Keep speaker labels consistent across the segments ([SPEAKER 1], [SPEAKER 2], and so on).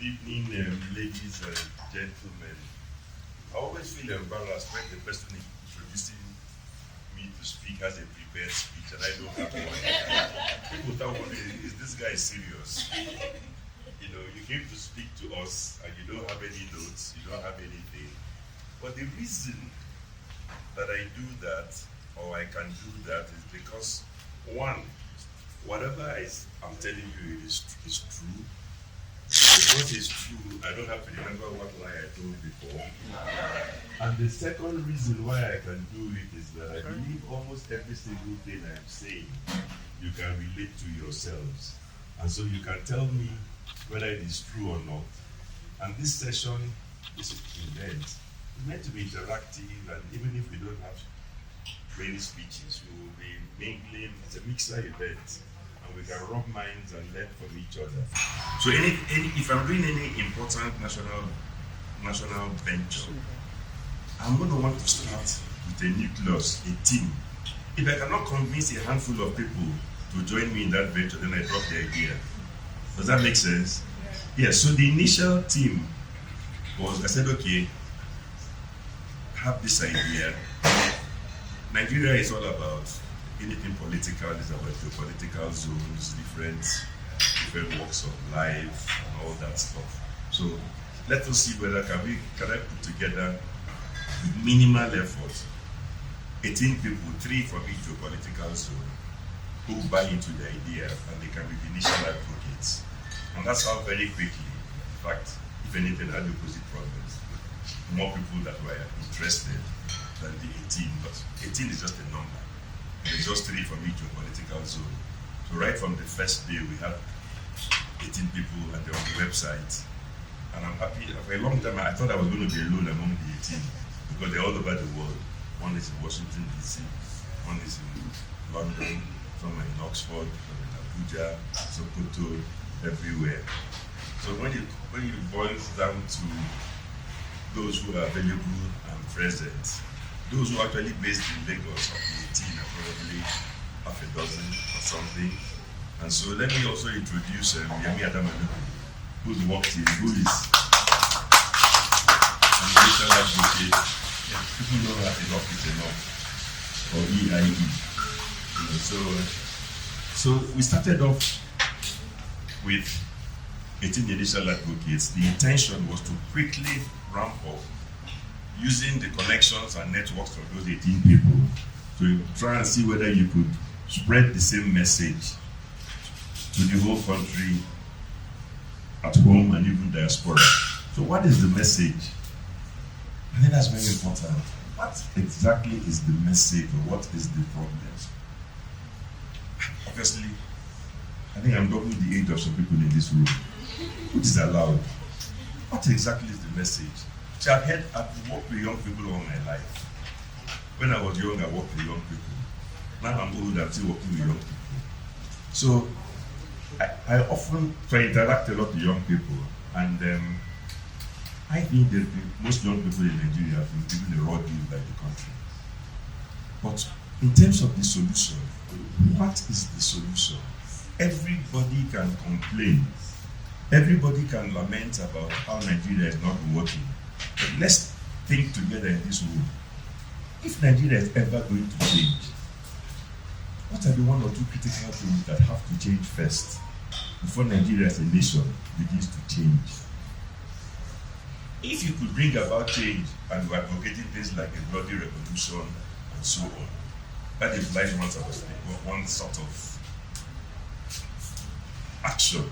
[SPEAKER 1] evening, ladies and gentlemen. I always feel embarrassed when the person introducing me to speak has a prepared speech and I don't have one. People thought, is this guy serious? You know, you came to speak to us and you don't have any notes, you don't have anything. But the reason that I do that, or I can do that, is because, one, whatever I'm telling you is true. Because it's true, I don't have to remember what lie I told before. And the second reason why I can do it is that I believe almost every single thing I'm saying, you can relate to yourselves. And so you can tell me whether it is true or not. And this session, this event, is meant to be interactive, and even if we don't have many speeches, we will be mingling. It's a mixer event. We can rub minds and learn from each other. So if I'm doing any important national venture, I'm going to want to start with a nucleus, a team. If I cannot convince a handful of people to join me in that venture, then I drop the idea. Does that make sense? Yes, so the initial team was, I said, okay, I have this idea. Nigeria is all about anything political, is about geopolitical zones, different walks of life, and all that stuff. So let us see whether can I put together with minimal effort 18 people, 3 from each geopolitical zone, who buy into the idea and they can be the initial advocates. And that's how very quickly, in fact, if anything, had opposite problems. More people that were interested than the 18, but 18 is just a number. There's just 3 from each political zone. So right from the first day, we had 18 people and they're on the website. And I'm happy. For a long time, I thought I was going to be alone among the 18 because they're all over the world. One is in Washington, D.C., one is in London, some are in Oxford, some in Abuja, Sokoto, everywhere. So when it boils down to those who are available and present, those who are actually based in Lagos, of the 18 are probably half a dozen or something. And so let me also introduce Yemi Adamaluku, who's worked in, who is an initial advocate. People know that enough is enough, or EIE. You know, so we started off with 18 initial advocates. The intention was to quickly ramp up using the connections and networks of those 18 people to try and see whether you could spread the same message to the whole country, at home and even diaspora. So what is the message? I think that's very important. What exactly is the message, or what is the problem? Obviously, I think I'm double the age of some people in this room, which is allowed. What exactly is the message? See, I've worked with young people all my life. When I was young, I worked with young people. Now I'm old, I'm still working with young people. So I often try to interact a lot with young people, and I think that most young people in Nigeria have been given a raw deal by the country. But in terms of the solution, what is the solution? Everybody can complain. Everybody can lament about how Nigeria is not working. But let's think together in this room. If Nigeria is ever going to change, what are the 1 or 2 critical things that have to change first before Nigeria as a nation begins to change? If you could bring about change and we're advocating things like a bloody revolution and so on, that implies one sort of action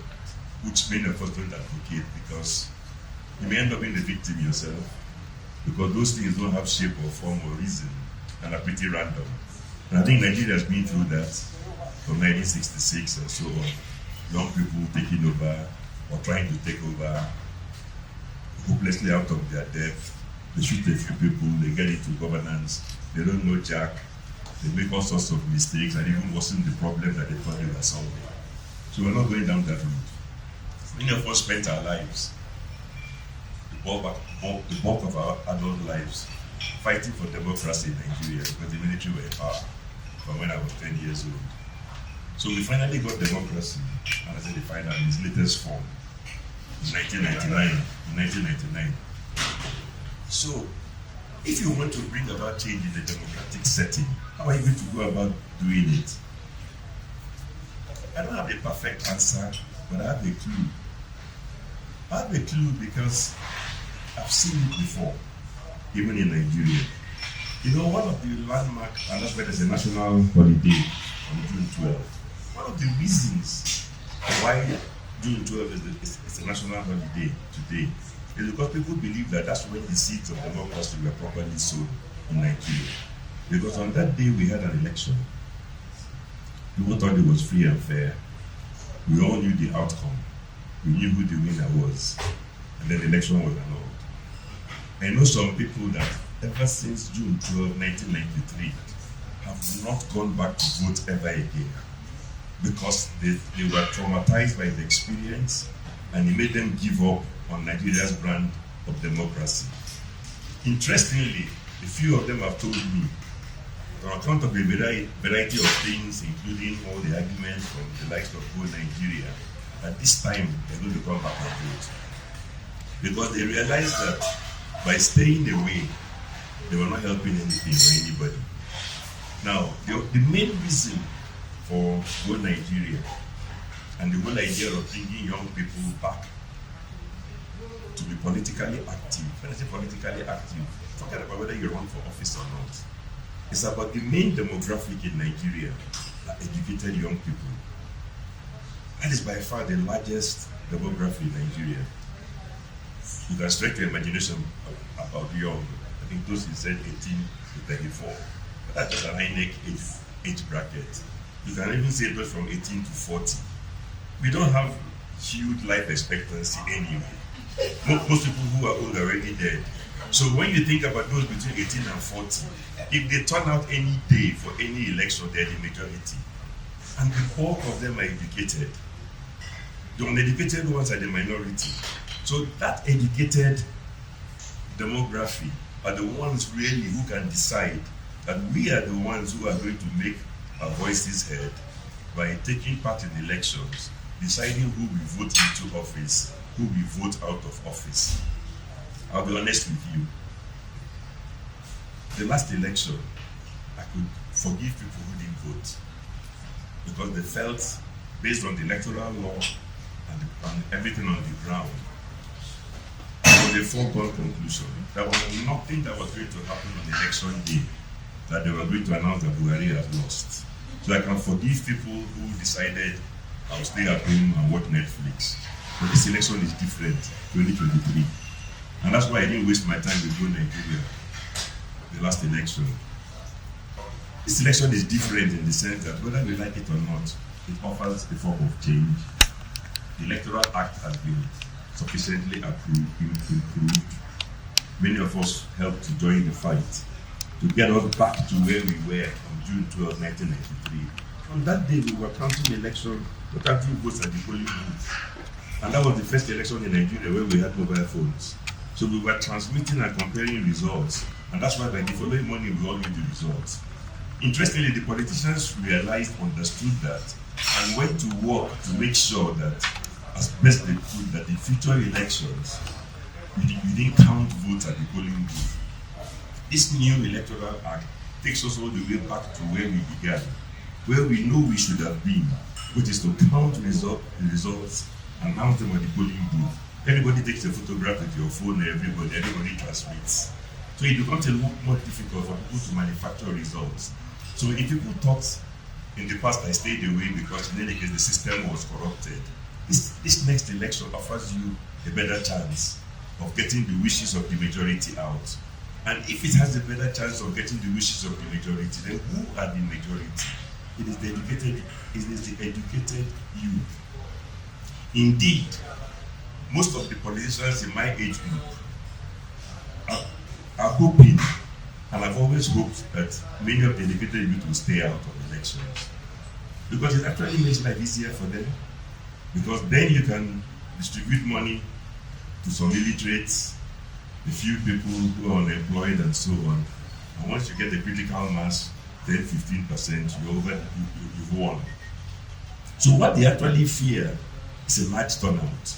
[SPEAKER 1] which many of us don't advocate, because you may end up being the victim yourself, because those things don't have shape or form or reason and are pretty random. And I think Nigeria has been through that from 1966 and so on. Young people taking over or trying to take over, hopelessly out of their depth. They shoot a few people, they get into governance, they don't know jack, they make all sorts of mistakes and even worsen the problem that they thought they were solving. So we're not going down that route. Many of us spent our lives, the bulk of our adult lives, fighting for democracy in Nigeria because the military were in power from when I was 10 years old. So we finally got democracy, and I said the final in its latest form. in 1999. So, if you want to bring about change in a democratic setting, how are you going to go about doing it? I don't have a perfect answer, but I have a clue. I have a clue because I've seen it before, even in Nigeria. You know, one of the landmark, and that's why there's a national holiday on June 12th. One of the reasons why June 12th is a national holiday today is because people believe that that's when the seeds of democracy were properly sown in Nigeria. Because on that day we had an election. People thought it was free and fair. We all knew the outcome. We knew who the winner was. And then the election was annulled. I know some people that ever since June 12, 1993, have not gone back to vote ever again because they were traumatized by the experience and it made them give up on Nigeria's brand of democracy. Interestingly, a few of them have told me, on account of a variety of things, including all the arguments from the likes of GoNigeria, at this time they're going to come back and vote. Because they realized that by staying away, they were not helping anything or anybody. Now, the main reason for GoNigeria and the whole idea of bringing young people back to be politically active, when I say politically active, forget about whether you run for office or not. It's about the main demographic in Nigeria, are educated young people. That is by far the largest demography in Nigeria. You can stretch your imagination about young. I think those who said 18 to 34. But that's just an INEC age bracket. You can even say those from 18 to 40. We don't have huge life expectancy anyway. Most people who are old are already dead. So when you think about those between 18 and 40, if they turn out any day for any election, they're the majority. And the bulk of them are educated. The uneducated ones are the minority. So that educated demography are the ones really who can decide that we are the ones who are going to make our voices heard by taking part in elections, deciding who we vote into office, who we vote out of office. I'll be honest with you. The last election, I could forgive people who didn't vote because they felt, based on the electoral law and everything on the ground, it was a foregone conclusion. There was nothing that was going to happen on election day that they were going to announce that Buhari has lost. So I can forgive people who decided I'll stay at home and watch Netflix. But this election is different, 2023. And that's why I didn't waste my time with GoNigeria, the last election. This election is different in the sense that whether we like it or not, it offers a form of change. The Electoral Act has been sufficiently improved. Many of us helped to join the fight to get us back to where we were on June 12, 1993. On that day, we were counting votes at the polling booth. And that was the first election in Nigeria where we had mobile phones. So we were transmitting and comparing results. And that's why by the following morning, we all knew the results. Interestingly, the politicians realized, understood that, and went to work to make sure that, as best they could, that in future elections, we didn't count votes at the polling booth. This new electoral act takes us all the way back to where we began, where we know we should have been, which is to count the results and announce them at the polling booth. Everybody takes a photograph with your phone, everybody transmits. So it becomes a lot more difficult for people to manufacture results. So if people thought in the past I stayed away because in any case the system was corrupted, this next election offers you a better chance of getting the wishes of the majority out. And if it has a better chance of getting the wishes of the majority, then who are the majority? It is the educated youth. Indeed, most of the politicians in my age group are hoping, and I've always hoped, that many of the educated youth will stay out of elections. Because it actually makes life easier for them. Because then you can distribute money to some illiterates, a few people who are unemployed and so on. And once you get the critical mass, 10-15%, you've won. So what they actually fear is a large turnout.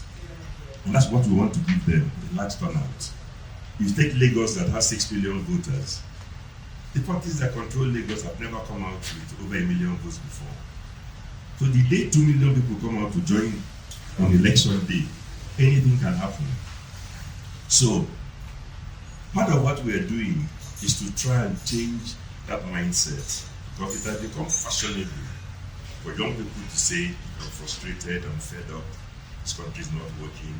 [SPEAKER 1] And that's what we want to give them, a large turnout. You take Lagos that has 6 million voters. The parties that control Lagos have never come out with over 1 million votes before. So the day 2 million people come out to join on election day, anything can happen. So part of what we are doing is to try and change that mindset, because it has become fashionable for young people to say, I'm frustrated, I'm fed up, this country is not working,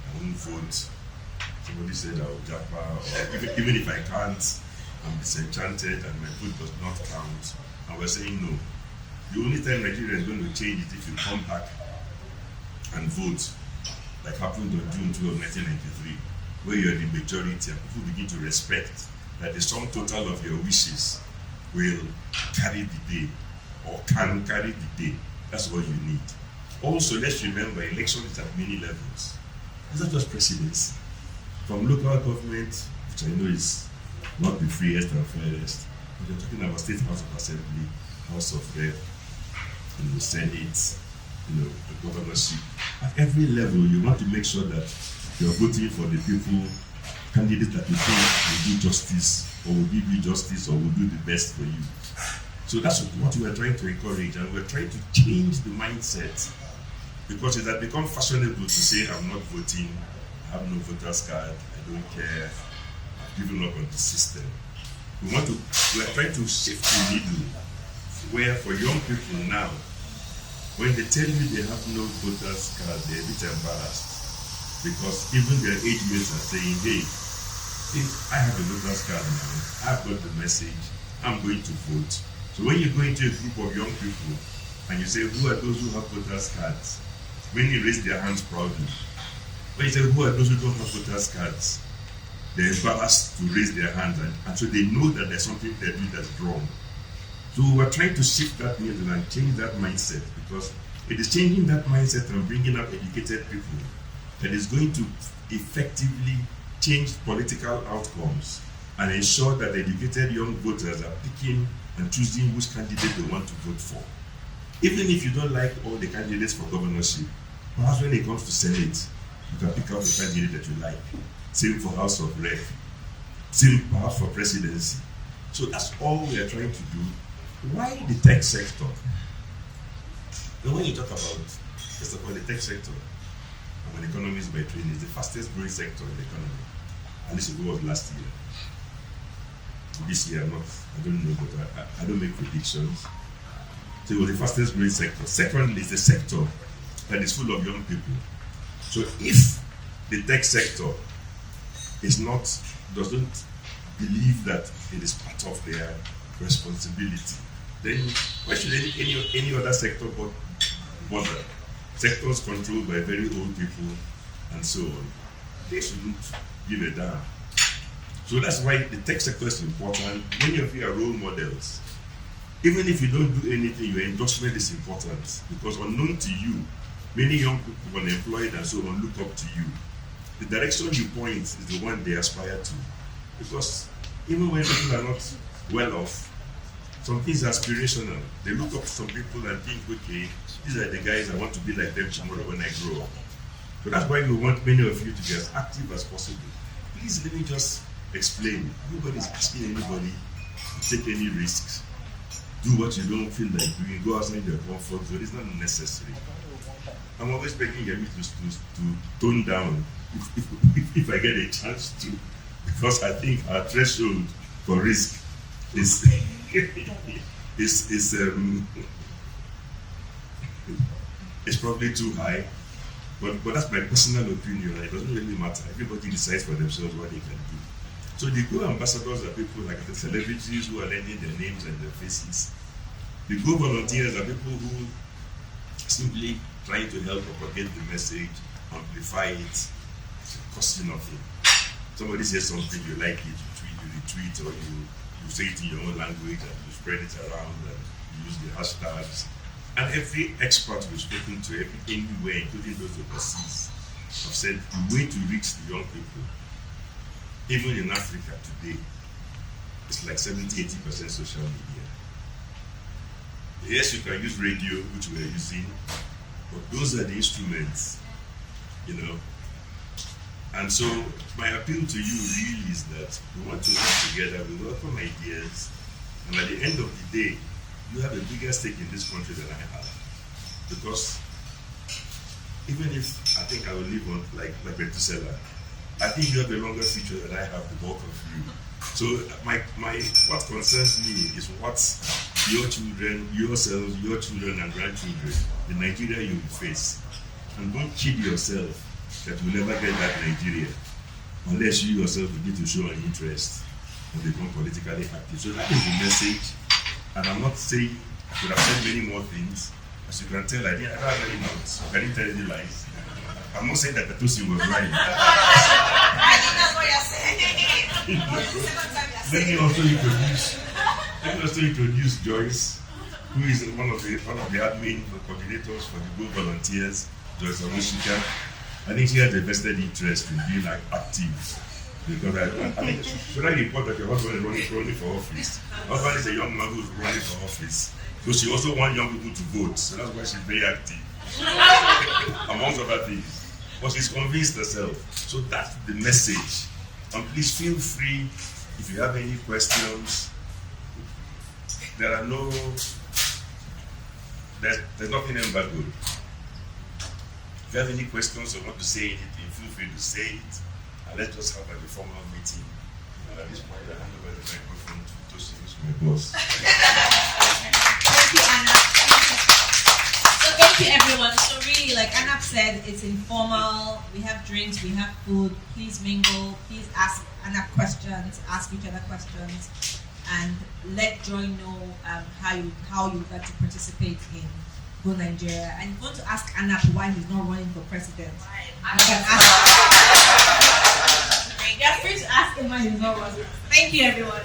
[SPEAKER 1] I won't vote. Somebody said I will japa, or even if I can't, I'm disenchanted and my vote does not count. And we're saying no. The only time Nigeria is going to change is if you come back and vote, like happened on June 2 of 1993, where you're the majority and people begin to respect that the sum total of your wishes will carry the day, or can carry the day. That's what you need. Also, let's remember, election is at many levels. It's not just presidency. From local government, which I know is not the freest and fairest, but you're talking about State House of Assembly, House of Rep, the Senate, the governorship. At every level, you want to make sure that you're voting for the people, candidates that you think will do justice, or will give you justice, or will do the best for you. So that's what we're trying to encourage, and we're trying to change the mindset, because it has become fashionable to say, I'm not voting, I have no voter's card, I don't care, I've given up on the system. We're trying to shift the needle, where for young people now, when they tell you they have no voter's card, they're a bit embarrassed, because even their age mates are saying, hey, if I have a voter's card now, I've got the message, I'm going to vote. So when you go into a group of young people and you say, who are those who have voters cards? Many raise their hands proudly. When you say, who are those who don't have voters cards? They're embarrassed to raise their hands, and so they know that there's something they do that's wrong. So we're trying to shift that needle and change that mindset, because it is changing that mindset and bringing up educated people that is going to effectively change political outcomes and ensure that educated young voters are picking and choosing which candidate they want to vote for. Even if you don't like all the candidates for governorship, perhaps when it comes to Senate, you can pick out the candidate that you like. Same for House of Rep, same perhaps for presidency. So that's all we are trying to do. Why the tech sector? Now when you talk about, first of all, the tech sector, I'm an economist by training, is the fastest growing sector in the economy. At least it was last year. This year, I don't know, but I don't make predictions. So it was the fastest growing sector. Secondly, it's a sector that is full of young people. So if the tech sector doesn't believe that it is part of their responsibility, then why should any other sector bother? Sectors controlled by very old people and so on, they shouldn't give a damn. So that's why the tech sector is important. Many of you are role models. Even if you don't do anything, your endorsement is important, because unknown to you, many young people, unemployed and so on, look up to you. The direction you point is the one they aspire to. Because even when people are not well off, some things are aspirational. They look up to some people and think, okay, these are the guys, I want to be like them tomorrow when I grow up. So that's why we want many of you to be as active as possible. Please let me just explain. Nobody's asking anybody to take any risks. Do what you don't feel like doing. Go outside your comfort zone. It's not necessary. I'm always begging you to tone down if I get a chance to, because I think our threshold for risk is it's probably too high. But that's my personal opinion. It doesn't really matter. Everybody decides for themselves what they can do. So the Go ambassadors are people like the celebrities who are lending their names and their faces. The Go volunteers are people who simply trying to help propagate the message, amplify it, cost you nothing. Somebody says something, you like it, you retweet, or you say it in your own language and you spread it around and you use the hashtags. And every expert we've spoken to, anywhere, including those overseas, have said the way to reach the young people, even in Africa today, it's like 70-80% social media. Yes, you can use radio, which we are using, but those are the instruments, And so my appeal to you really is that we want to work together, we welcome ideas, and at the end of the day, you have a bigger stake in this country than I have. Because even if I think I will live on like Peterside, I think you have a longer future than I have, the bulk of you. So what concerns me is what your children, yourselves, your children and grandchildren, the Nigeria you will face. And don't kid yourself that you will never get that Nigeria unless you yourself begin to show an interest and become politically active. So that is the message. And I'm not saying I could have said many more things. As you can tell, I didn't have any notes. I didn't tell any lies. I'm not saying that Petusi was lying.
[SPEAKER 2] I think that's what you're saying.
[SPEAKER 1] Let me also introduce Joyce, who is one of the admin coordinators for the Go Volunteers, Joyce Omoshika. I think she has a vested interest in being like active. Because I think should I report that your husband is running for office? Husband is a young man who's running for office. So she also wants young people to vote. So that's why she's very active. Amongst other things. But she's convinced herself. So that's the message. And please feel free if you have any questions. There's nothing embargoed. If you have any questions or want to say anything, feel free to say it. And let's just have a formal meeting. And at this point, I hand over the microphone to Tosin, who's my boss.
[SPEAKER 3] Thank you, Anna. So thank you, everyone. So really, like Anna said, it's informal. We have drinks, we have food. Please mingle. Please ask Anna questions. Ask each other questions, and let Joy know how you like to participate in Go Nigeria. And you want to ask Anna why he's not running for president. You can ask. You're free to ask him why he's not running. Thank you, everyone.